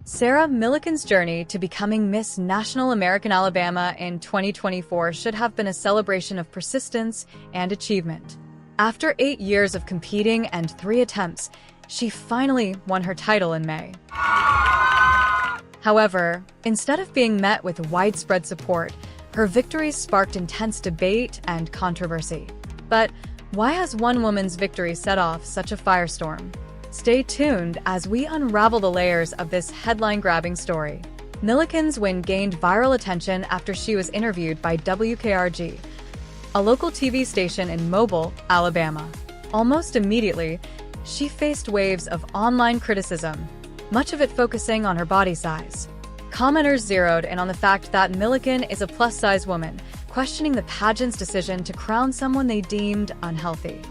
Sarah Milliken's journey to becoming Miss National American Alabama in 2024 should have been a celebration of persistence and achievement. After 8 years of competing and 3 attempts, she finally won her title in May. However, instead of being met with widespread support, her victory sparked intense debate and controversy. But why has one woman's victory set off such a firestorm? Stay tuned as we unravel the layers of this headline-grabbing story. Milliken's win gained viral attention after she was interviewed by WKRG, a local TV station in Mobile, Alabama. Almost immediately, she faced waves of online criticism, much of it focusing on her body size. Commenters zeroed in on the fact that Milliken is a plus-size woman, questioning the pageant's decision to crown someone they deemed unhealthy.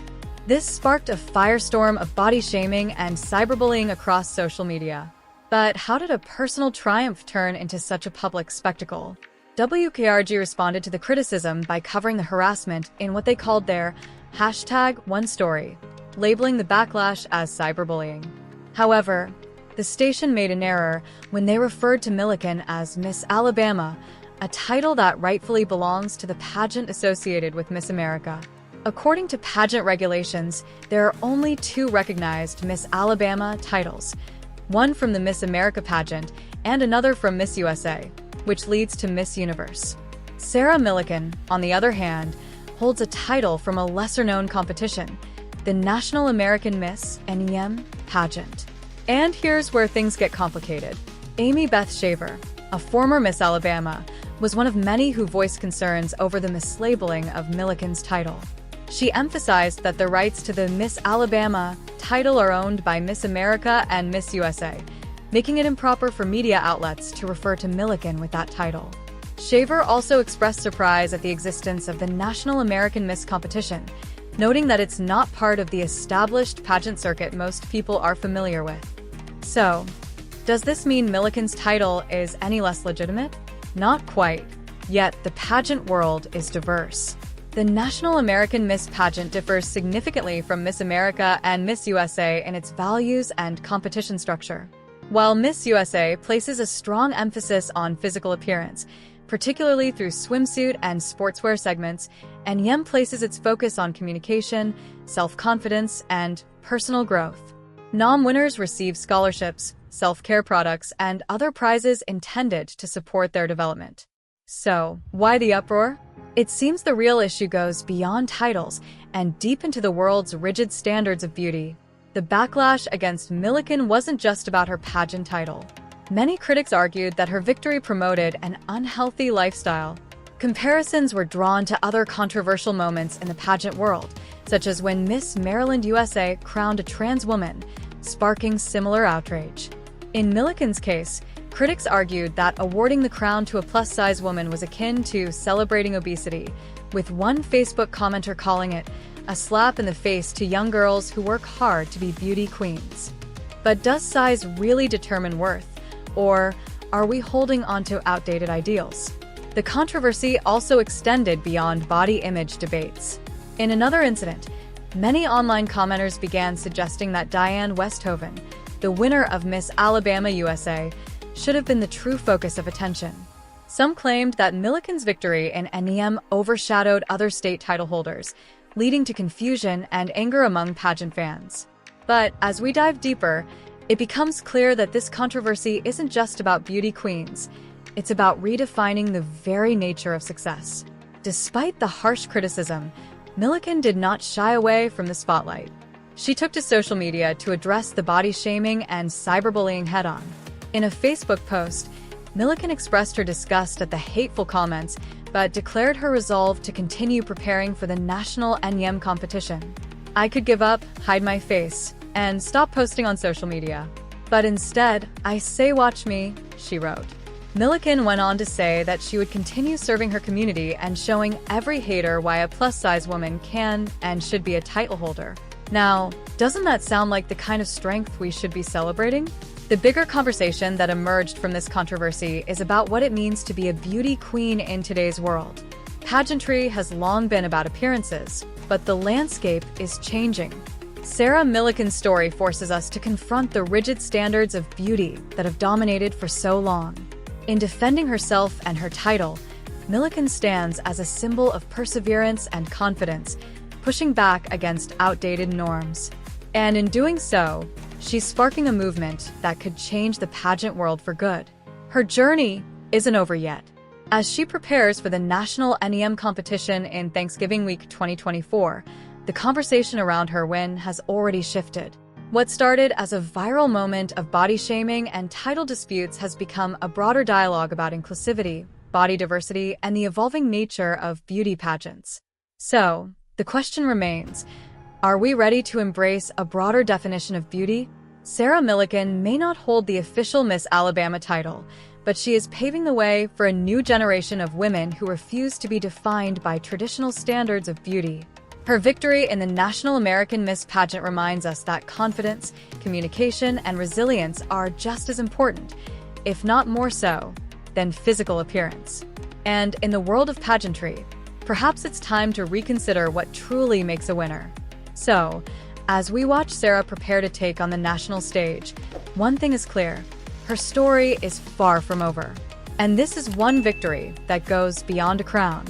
This sparked a firestorm of body shaming and cyberbullying across social media. But how did a personal triumph turn into such a public spectacle? WKRG responded to the criticism by covering the harassment in what they called their #OneStory, labeling the backlash as cyberbullying. However, the station made an error when they referred to Milliken as Miss Alabama, a title that rightfully belongs to the pageant associated with Miss America. According to pageant regulations, there are only 2 recognized Miss Alabama titles, one from the Miss America pageant and another from Miss USA, which leads to Miss Universe. Sarah Milliken, on the other hand, holds a title from a lesser-known competition, the National American Miss NEM pageant. And here's where things get complicated. Amy Beth Shaver, a former Miss Alabama, was one of many who voiced concerns over the mislabeling of Milliken's title. She emphasized that the rights to the Miss Alabama title are owned by Miss America and Miss USA, making it improper for media outlets to refer to Milliken with that title. Shaver also expressed surprise at the existence of the National American Miss competition, noting that it's not part of the established pageant circuit most people are familiar with. So, does this mean Milliken's title is any less legitimate? Not quite. Yet, the pageant world is diverse. The National American Miss pageant differs significantly from Miss America and Miss USA in its values and competition structure. While Miss USA places a strong emphasis on physical appearance, particularly through swimsuit and sportswear segments, NEM places its focus on communication, self-confidence, and personal growth. NOM winners receive scholarships, self-care products, and other prizes intended to support their development. So, why the uproar? It seems the real issue goes beyond titles and deep into the world's rigid standards of beauty. The backlash against Milliken wasn't just about her pageant title. Many critics argued that her victory promoted an unhealthy lifestyle. Comparisons were drawn to other controversial moments in the pageant world, such as when Miss Maryland USA crowned a trans woman, sparking similar outrage. In Milliken's case, critics argued that awarding the crown to a plus-size woman was akin to celebrating obesity, with one Facebook commenter calling it a slap in the face to young girls who work hard to be beauty queens. But does size really determine worth, or are we holding onto outdated ideals? The controversy also extended beyond body image debates. In another incident, many online commenters began suggesting that Diane Westhoven, the winner of Miss Alabama USA, should have been the true focus of attention. Some claimed that Milliken's victory in NEM overshadowed other state title holders, leading to confusion and anger among pageant fans. But as we dive deeper, it becomes clear that this controversy isn't just about beauty queens. It's about redefining the very nature of success. Despite the harsh criticism, Milliken did not shy away from the spotlight. She took to social media to address the body shaming and cyberbullying head-on. In a Facebook post, Milliken expressed her disgust at the hateful comments, but declared her resolve to continue preparing for the national NEM competition. "I could give up, hide my face, and stop posting on social media. But instead, I say watch me," she wrote. Milliken went on to say that she would continue serving her community and showing every hater why a plus-size woman can and should be a title holder. Now, doesn't that sound like the kind of strength we should be celebrating? The bigger conversation that emerged from this controversy is about what it means to be a beauty queen in today's world. Pageantry has long been about appearances, but the landscape is changing. Sarah Millican's story forces us to confront the rigid standards of beauty that have dominated for so long. In defending herself and her title, Millican stands as a symbol of perseverance and confidence, pushing back against outdated norms. And in doing so, she's sparking a movement that could change the pageant world for good. Her journey isn't over yet. As she prepares for the National NEM competition in Thanksgiving Week 2024, the conversation around her win has already shifted. What started as a viral moment of body shaming and title disputes has become a broader dialogue about inclusivity, body diversity, and the evolving nature of beauty pageants. So, the question remains, are we ready to embrace a broader definition of beauty? Sarah Millican may not hold the official Miss Alabama title, but she is paving the way for a new generation of women who refuse to be defined by traditional standards of beauty. Her victory in the National American Miss pageant reminds us that confidence, communication, and resilience are just as important, if not more so, than physical appearance. And in the world of pageantry, perhaps it's time to reconsider what truly makes a winner. So, as we watch Sarah prepare to take on the national stage, one thing is clear: her story is far from over. And this is one victory that goes beyond a crown.